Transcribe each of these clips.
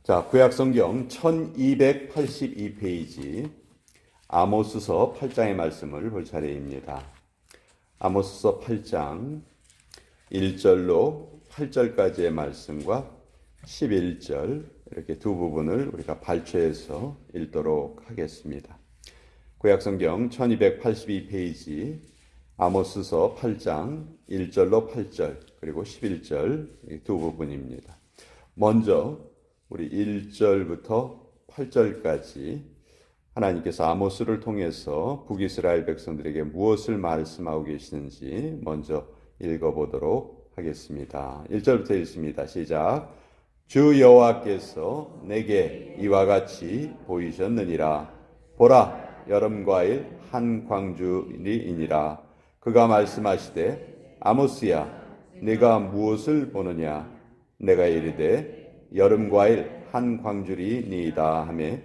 자, 구약성경 1282페이지 아모스서 8장의 말씀을 볼 차례입니다. 아모스서 8장 1절로 8절까지의 말씀과 11절 이렇게 두 부분을 우리가 발췌해서 읽도록 하겠습니다. 구약성경 1282페이지 아모스서 8장 1절로 8절 그리고 11절 두 부분입니다. 먼저 우리 1절부터 8절까지 하나님께서 아모스를 통해서 북이스라엘 백성들에게 무엇을 말씀하고 계시는지 먼저 읽어보도록 하겠습니다. 1절부터 읽습니다. 시작. 주 여호와께서 내게 이와 같이 보이셨느니라. 보라, 여름과일 한 광주리이니라. 그가 말씀하시되 아모스야, 네가 무엇을 보느냐? 내가 이르되 여름과일 한 광주리니이다 하매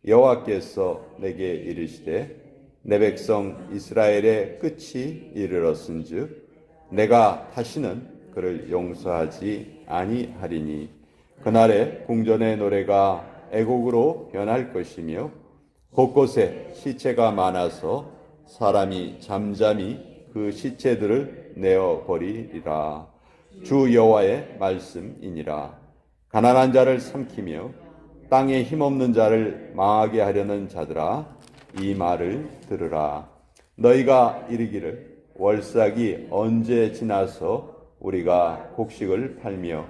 여호와께서 내게 이르시되 내 백성 이스라엘의 끝이 이르렀은즉 내가 다시는 그를 용서하지 아니하리니 그날에 궁전의 노래가 애곡으로 변할 것이며 곳곳에 시체가 많아서 사람이 잠잠히 그 시체들을 내어버리리라. 주 여호와의 말씀이니라. 가난한 자를 삼키며 땅에 힘없는 자를 망하게 하려는 자들아, 이 말을 들으라. 너희가 이르기를 월삭이 언제 지나서 우리가 곡식을 팔며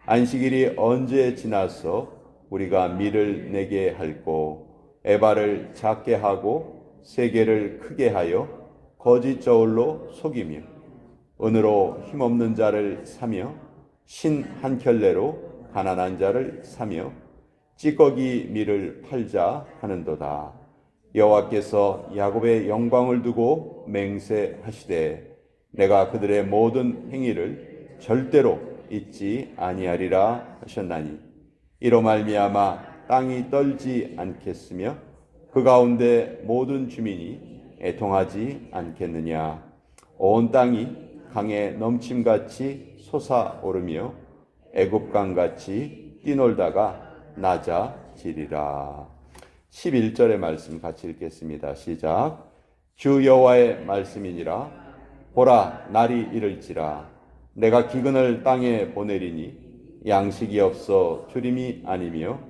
안식일이 언제 지나서 우리가 밀을 내게 할꼬, 에바를 작게 하고 세계를 크게 하여 거짓 저울로 속이며 은으로 힘없는 자를 사며 신 한 켤레로 가난한 자를 사며 찌꺼기 밀을 팔자 하는도다. 여호와께서 야곱의 영광을 두고 맹세하시되 내가 그들의 모든 행위를 절대로 잊지 아니하리라 하셨나니 이로 말미암아 땅이 떨지 않겠으며 그 가운데 모든 주민이 애통하지 않겠느냐. 온 땅이 강에 넘침같이 솟아오르며 애굽강같이 뛰놀다가 낮아지리라. 11절의 말씀 같이 읽겠습니다. 시작. 주 여호와의 말씀이니라. 보라, 날이 이를지라. 내가 기근을 땅에 보내리니 양식이 없어 주림이 아니며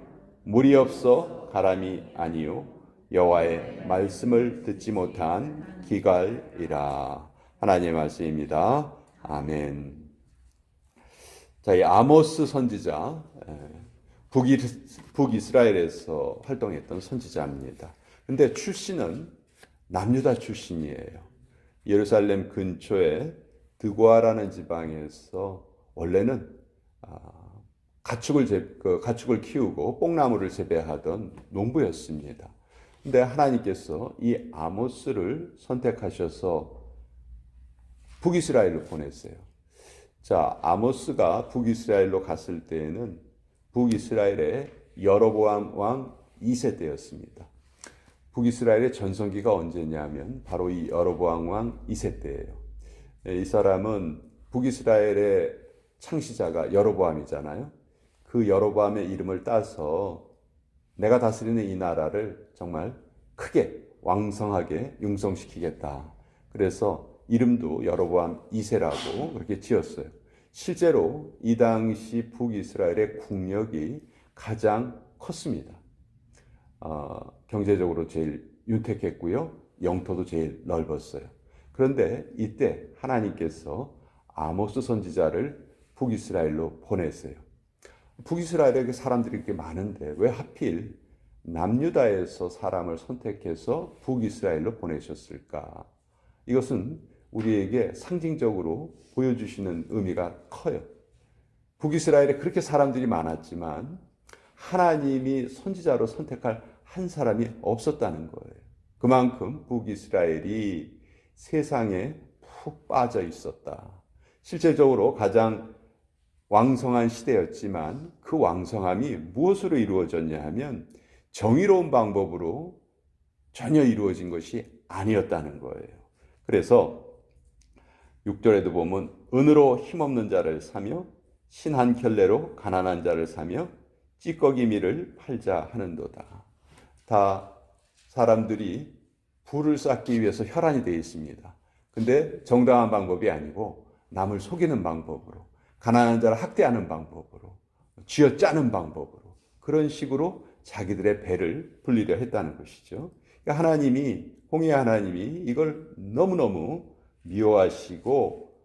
물이 없어 가람이 아니요 여호와의 말씀을 듣지 못한 기갈이라. 하나님의 말씀입니다. 아멘. 자, 이 아모스 선지자, 북이스라엘에서 활동했던 선지자입니다. 근데 출신은 남유다 출신이에요. 예루살렘 근처에 드고아라는 지방에서 원래는 가축을 키우고 뽕나무를 재배하던 농부였습니다. 근데 하나님께서 이 아모스를 선택하셔서 북이스라엘로 보냈어요. 자, 아모스가 북이스라엘로 갔을 때에는 북이스라엘의 여로보암 왕 2세 때였습니다. 북이스라엘의 전성기가 언제냐면 바로 이 여로보암 왕 2세 때예요. 이 사람은 북이스라엘의 창시자가 여로보암이잖아요. 그 여로보암의 이름을 따서 내가 다스리는 이 나라를 정말 크게 왕성하게 융성시키겠다. 그래서 이름도 여로보암 2세라고 그렇게 지었어요. 실제로 이 당시 북이스라엘의 국력이 가장 컸습니다. 경제적으로 제일 윤택했고요. 영토도 제일 넓었어요. 그런데 이때 하나님께서 아모스 선지자를 북이스라엘로 보냈어요. 북이스라엘에 사람들이 이렇게 많은데 왜 하필 남유다에서 사람을 선택해서 북이스라엘로 보내셨을까? 이것은 우리에게 상징적으로 보여주시는 의미가 커요. 북이스라엘에 그렇게 사람들이 많았지만 하나님이 선지자로 선택할 한 사람이 없었다는 거예요. 그만큼 북이스라엘이 세상에 푹 빠져 있었다. 실제적으로 가장 왕성한 시대였지만 그 왕성함이 무엇으로 이루어졌냐 하면 정의로운 방법으로 전혀 이루어진 것이 아니었다는 거예요. 그래서 6절에도 보면 은으로 힘없는 자를 사며 신 한 켤레로 가난한 자를 사며 찌꺼기 밀을 팔자 하는도다. 다 사람들이 부를 쌓기 위해서 혈안이 되어 있습니다. 근데 정당한 방법이 아니고 남을 속이는 방법으로, 가난한 자를 학대하는 방법으로, 쥐어짜는 방법으로, 그런 식으로 자기들의 배를 불리려 했다는 것이죠. 그러니까 하나님이, 홍해 하나님이 이걸 너무너무 미워하시고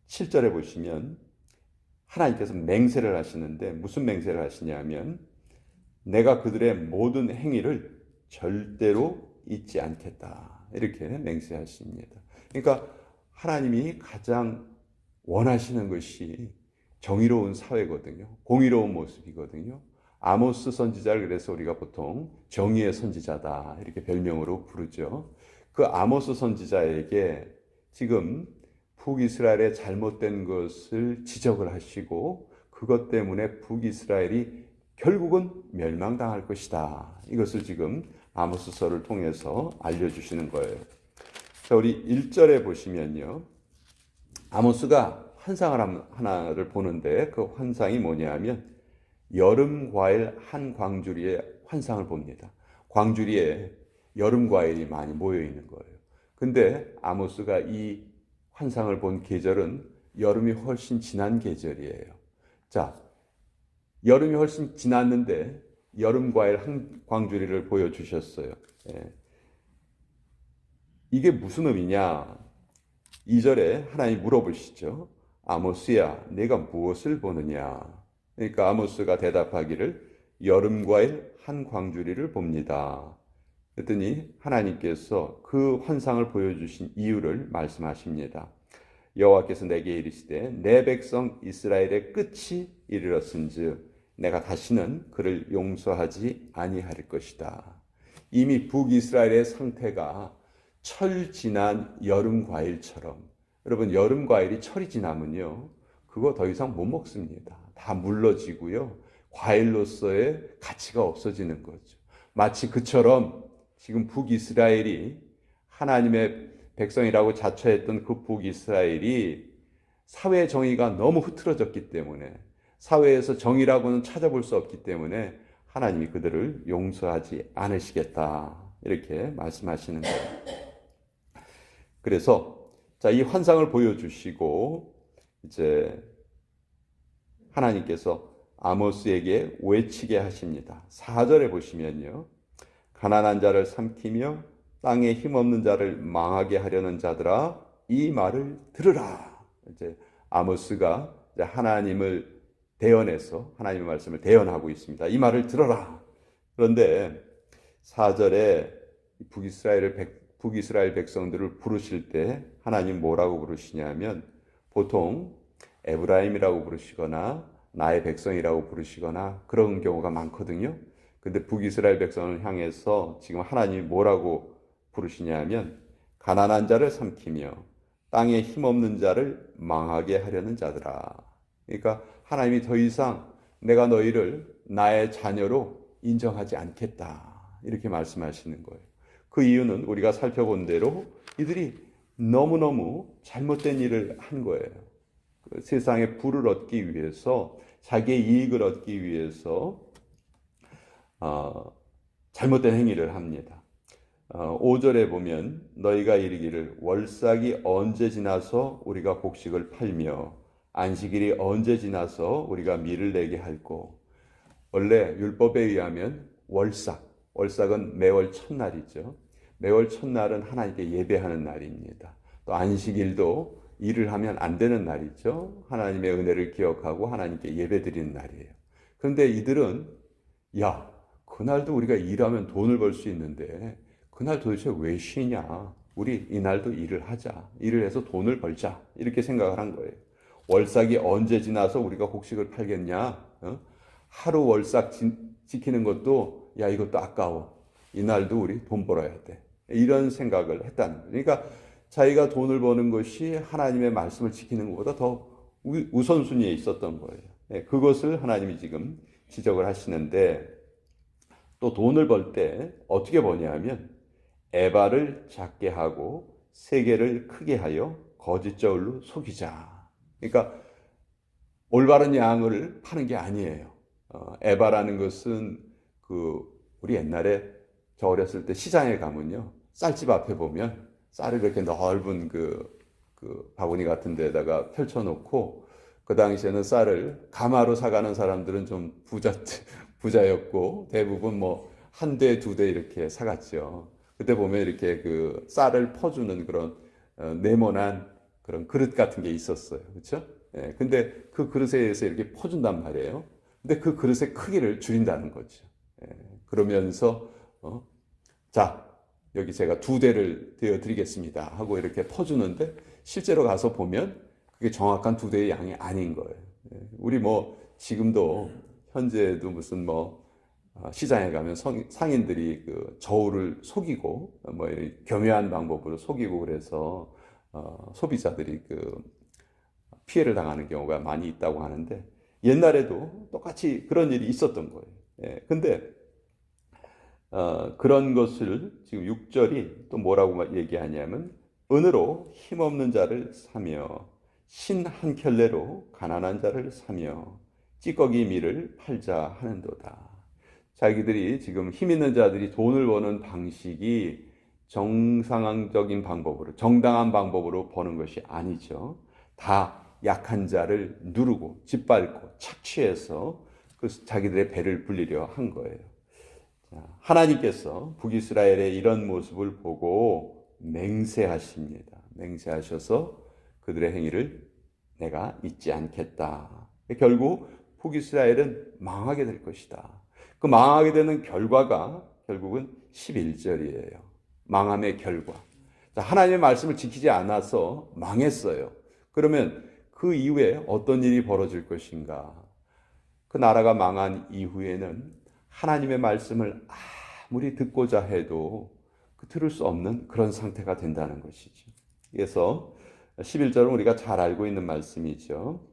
7절에 보시면 하나님께서 맹세를 하시는데, 무슨 맹세를 하시냐면 내가 그들의 모든 행위를 절대로 잊지 않겠다, 이렇게 맹세하십니다. 그러니까 하나님이 가장 원하시는 것이 정의로운 사회거든요. 공의로운 모습이거든요. 아모스 선지자를 그래서 우리가 보통 정의의 선지자다, 이렇게 별명으로 부르죠. 그 아모스 선지자에게 지금 북이스라엘의 잘못된 것을 지적을 하시고, 그것 때문에 북이스라엘이 결국은 멸망당할 것이다, 이것을 지금 아모스서를 통해서 알려주시는 거예요. 자, 우리 1절에 보시면요, 아모스가 환상을 하나를 보는데 그 환상이 뭐냐면 여름 과일 한 광주리의 환상을 봅니다. 광주리에 여름 과일이 많이 모여 있는 거예요. 근데 아모스가 이 환상을 본 계절은 여름이 훨씬 지난 계절이에요. 자, 여름이 훨씬 지났는데 여름 과일 한 광주리를 보여주셨어요. 예. 이게 무슨 의미냐? 2절에 하나님 물어보시죠. 아모스야, 내가 무엇을 보느냐? 그러니까 아모스가 대답하기를 여름 과일 한 광주리를 봅니다. 그랬더니 하나님께서 그 환상을 보여주신 이유를 말씀하십니다. 여호와께서 내게 이르시되 내 백성 이스라엘의 끝이 이르렀은즉 내가 다시는 그를 용서하지 아니할 것이다. 이미 북이스라엘의 상태가 철 지난 여름 과일처럼, 여러분 여름 과일이 철이 지나면요 그거 더 이상 못 먹습니다. 다 물러지고요 과일로서의 가치가 없어지는 거죠. 마치 그처럼 지금 북이스라엘이, 하나님의 백성이라고 자처했던 그 북이스라엘이 사회 정의가 너무 흐트러졌기 때문에, 사회에서 정의라고는 찾아볼 수 없기 때문에 하나님이 그들을 용서하지 않으시겠다, 이렇게 말씀하시는 거예요. 그래서 자, 이 환상을 보여주시고 이제 하나님께서 아모스에게 외치게 하십니다. 4절에 보시면요, 가난한 자를 삼키며 땅에 힘없는 자를 망하게 하려는 자들아, 이 말을 들으라. 이제 아모스가 이제 하나님을 대언해서 하나님의 말씀을 대언하고 있습니다. 이 말을 들어라. 그런데 4절에 북이스라엘 백성들을 부르실 때 하나님 뭐라고 부르시냐면, 보통 에브라임이라고 부르시거나 나의 백성이라고 부르시거나 그런 경우가 많거든요. 근데 북이스라엘 백성을 향해서 지금 하나님이 뭐라고 부르시냐면 가난한 자를 삼키며 땅에 힘없는 자를 망하게 하려는 자들아. 그러니까 하나님이 더 이상 내가 너희를 나의 자녀로 인정하지 않겠다, 이렇게 말씀하시는 거예요. 그 이유는 우리가 살펴본 대로 이들이 너무너무 잘못된 일을 한 거예요. 그 세상의 부를 얻기 위해서, 자기의 이익을 얻기 위해서 잘못된 행위를 합니다. 5절에 보면 너희가 이르기를 월삭이 언제 지나서 우리가 곡식을 팔며 안식일이 언제 지나서 우리가 밀을 내게 할꼬. 원래 율법에 의하면 월삭은 매월 첫날이죠. 매월 첫날은 하나님께 예배하는 날입니다. 또 안식일도 일을 하면 안 되는 날이죠. 하나님의 은혜를 기억하고 하나님께 예배드리는 날이에요. 그런데 이들은 야, 그날도 우리가 일하면 돈을 벌 수 있는데 그날 도대체 왜 쉬냐? 우리 이날도 일을 하자. 일을 해서 돈을 벌자. 이렇게 생각을 한 거예요. 월삭이 언제 지나서 우리가 곡식을 팔겠냐? 하루 월삭 지키는 것도, 야, 이것도 아까워. 이날도 우리 돈 벌어야 돼. 이런 생각을 했다는 거예요. 그러니까 자기가 돈을 버는 것이 하나님의 말씀을 지키는 것보다 더 우선순위에 있었던 거예요. 그것을 하나님이 지금 지적을 하시는데, 또 돈을 벌 때 어떻게 버냐 하면 에바를 작게 하고 세계를 크게 하여 거짓 저울로 속이자. 그러니까 올바른 양을 파는 게 아니에요. 에바라는 것은 우리 옛날에 저 어렸을 때 시장에 가면요, 쌀집 앞에 보면 쌀을 이렇게 넓은 바구니 같은 데다가 펼쳐놓고, 그 당시에는 쌀을 가마로 사가는 사람들은 좀 부자였고 대부분 뭐 한 대, 두 대 이렇게 사갔죠. 그때 보면 이렇게 쌀을 퍼주는 그런 네모난 그런 그릇 같은 게 있었어요. 그렇죠? 예, 근데 그 그릇에 의해서 이렇게 퍼준단 말이에요. 근데 그 그릇의 크기를 줄인다는 거죠. 예, 그러면서 자, 여기 제가 두 대를 되어 드리겠습니다 하고 이렇게 퍼주는데, 실제로 가서 보면 그게 정확한 두 대의 양이 아닌 거예요. 예, 우리 뭐 지금도 현재도 무슨 시장에 가면 상인들이 저울을 속이고 뭐 이런 교묘한 방법으로 속이고 그래서 소비자들이 피해를 당하는 경우가 많이 있다고 하는데, 옛날에도 똑같이 그런 일이 있었던 거예요. 예, 근데 그런 것을 지금 6절이 또 뭐라고 얘기하냐면, 은으로 힘없는 자를 사며 신 한 켤레로 가난한 자를 사며 찌꺼기 밀을 팔자 하는도다. 자기들이 지금 힘 있는 자들이 돈을 버는 방식이 정상적인 방법으로, 정당한 방법으로 버는 것이 아니죠. 다 약한 자를 누르고 짓밟고 착취해서 자기들의 배를 불리려 한 거예요. 하나님께서 북이스라엘의 이런 모습을 보고 맹세하십니다. 맹세하셔서 그들의 행위를 내가 잊지 않겠다. 결국 북이스라엘은 망하게 될 것이다. 그 망하게 되는 결과가 결국은 11절이에요. 망함의 결과. 하나님의 말씀을 지키지 않아서 망했어요. 그러면 그 이후에 어떤 일이 벌어질 것인가? 그 나라가 망한 이후에는 하나님의 말씀을 아무리 듣고자 해도 들을 수 없는 그런 상태가 된다는 것이죠. 그래서 11절은 우리가 잘 알고 있는 말씀이죠.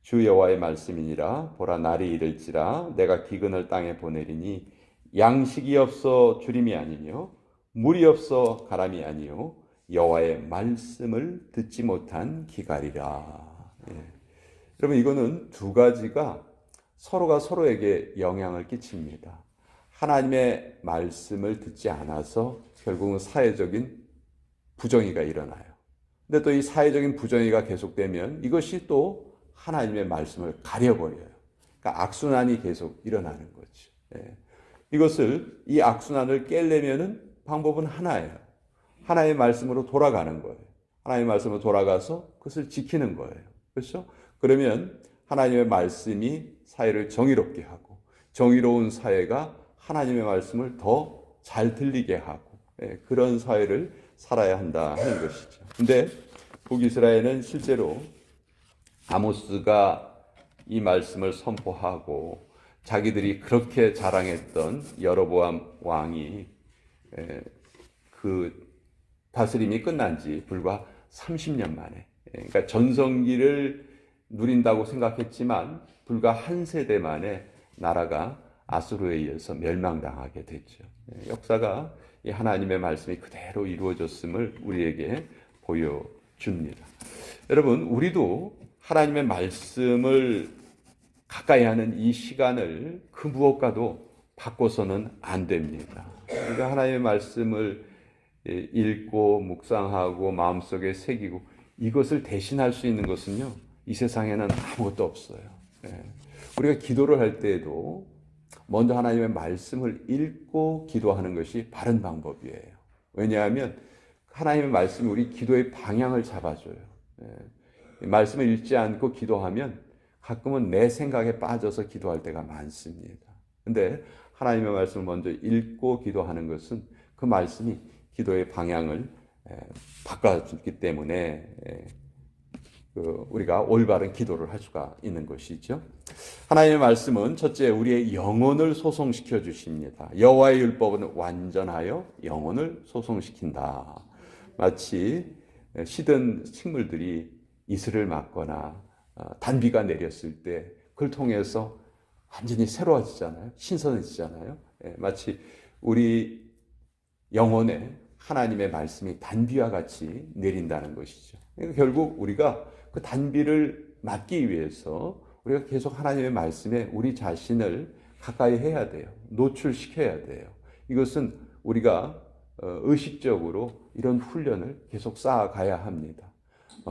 주 여호와의 말씀이니라. 보라, 날이 이를지라 내가 기근을 땅에 보내리니 양식이 없어 주림이 아니뇨 물이 없어 가람이 아니요 여호와의 말씀을 듣지 못한 기갈이라. 예. 여러분, 이거는 두 가지가 서로가 서로에게 영향을 끼칩니다. 하나님의 말씀을 듣지 않아서 결국은 사회적인 부정의가 일어나요. 근데 또 이 사회적인 부정의가 계속되면 이것이 또 하나님의 말씀을 가려버려요. 그러니까 악순환이 계속 일어나는 거죠. 예. 이 악순환을 깨려면은 방법은 하나예요. 하나님의 말씀으로 돌아가는 거예요. 하나님의 말씀으로 돌아가서 그것을 지키는 거예요. 그렇죠? 그러면 하나님의 말씀이 사회를 정의롭게 하고, 정의로운 사회가 하나님의 말씀을 더 잘 들리게 하고, 그런 사회를 살아야 한다 하는 것이죠. 근데 북이스라엘은 실제로 아모스가 이 말씀을 선포하고 자기들이 그렇게 자랑했던 여로보암 왕이 그 다스림이 끝난 지 불과 30년 만에, 그러니까 전성기를 누린다고 생각했지만 불과 한 세대 만에 나라가 아수르에 의해서 멸망당하게 됐죠. 역사가 이 하나님의 말씀이 그대로 이루어졌음을 우리에게 보여줍니다. 여러분, 우리도 하나님의 말씀을 가까이 하는 이 시간을 그 무엇과도 바꿔서는 안 됩니다. 우리가 하나님의 말씀을 읽고 묵상하고 마음속에 새기고 이것을 대신할 수 있는 것은요, 이 세상에는 아무것도 없어요. 우리가 기도를 할 때에도 먼저 하나님의 말씀을 읽고 기도하는 것이 바른 방법이에요. 왜냐하면 하나님의 말씀이 우리 기도의 방향을 잡아줘요. 말씀을 읽지 않고 기도하면 가끔은 내 생각에 빠져서 기도할 때가 많습니다. 근데 하나님의 말씀을 먼저 읽고 기도하는 것은 그 말씀이 기도의 방향을 바꿔주기 때문에 우리가 올바른 기도를 할 수가 있는 것이죠. 하나님의 말씀은 첫째, 우리의 영혼을 소송시켜 주십니다. 여호와의 율법은 완전하여 영혼을 소송시킨다. 마치 시든 식물들이 이슬을 맞거나 단비가 내렸을 때 그걸 통해서 완전히 새로워지잖아요. 신선해지잖아요. 마치 우리 영혼에 하나님의 말씀이 단비와 같이 내린다는 것이죠. 그러니까 결국 우리가 그 단비를 맞기 위해서 우리가 계속 하나님의 말씀에 우리 자신을 가까이 해야 돼요. 노출시켜야 돼요. 이것은 우리가 의식적으로 이런 훈련을 계속 쌓아가야 합니다.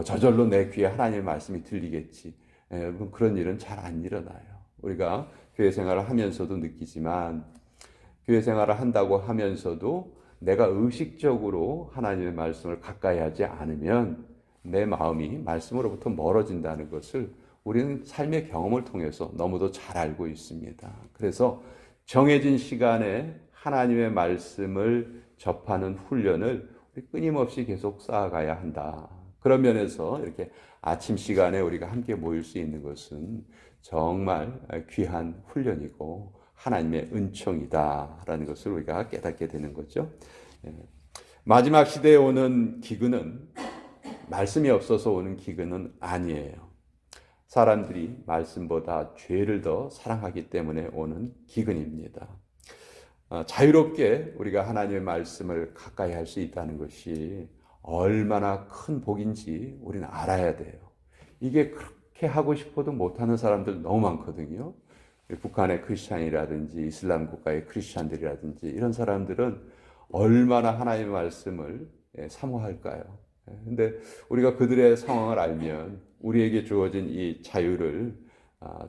저절로 내 귀에 하나님의 말씀이 들리겠지. 여러분, 그런 일은 잘 안 일어나요. 우리가 교회 생활을 하면서도 느끼지만, 교회 생활을 한다고 하면서도 내가 의식적으로 하나님의 말씀을 가까이 하지 않으면 내 마음이 말씀으로부터 멀어진다는 것을 우리는 삶의 경험을 통해서 너무도 잘 알고 있습니다. 그래서 정해진 시간에 하나님의 말씀을 접하는 훈련을 우리 끊임없이 계속 쌓아가야 한다. 그런 면에서 이렇게 아침 시간에 우리가 함께 모일 수 있는 것은 정말 귀한 훈련이고 하나님의 은총이다라는 것을 우리가 깨닫게 되는 거죠. 마지막 시대에 오는 기근은 말씀이 없어서 오는 기근은 아니에요. 사람들이 말씀보다 죄를 더 사랑하기 때문에 오는 기근입니다. 자유롭게 우리가 하나님의 말씀을 가까이 할 수 있다는 것이 얼마나 큰 복인지 우리는 알아야 돼요. 이게 그렇게 하고 싶어도 못하는 사람들 너무 많거든요. 북한의 크리스찬이라든지 이슬람 국가의 크리스찬들이라든지 이런 사람들은 얼마나 하나님의 말씀을 사모할까요? 근데 우리가 그들의 상황을 알면 우리에게 주어진 이 자유를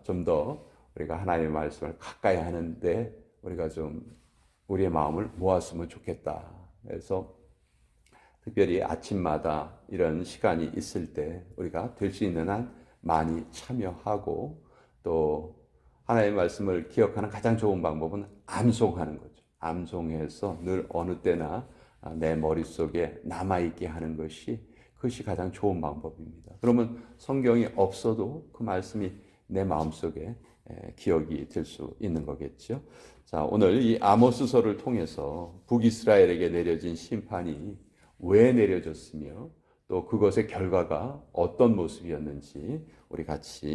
좀 더 우리가 하나님의 말씀을 가까이 하는데 우리가 좀 우리의 마음을 모았으면 좋겠다. 그래서 특별히 아침마다 이런 시간이 있을 때 우리가 될 수 있는 한 많이 참여하고, 또 하나님의 말씀을 기억하는 가장 좋은 방법은 암송하는 거죠. 암송해서 늘 어느 때나 내 머릿속에 남아있게 하는 그것이 가장 좋은 방법입니다. 그러면 성경이 없어도 그 말씀이 내 마음속에 기억이 될 수 있는 거겠죠. 자, 오늘 이 아모스서를 통해서 북이스라엘에게 내려진 심판이 왜 내려졌으며 또 그것의 결과가 어떤 모습이었는지 우리 같이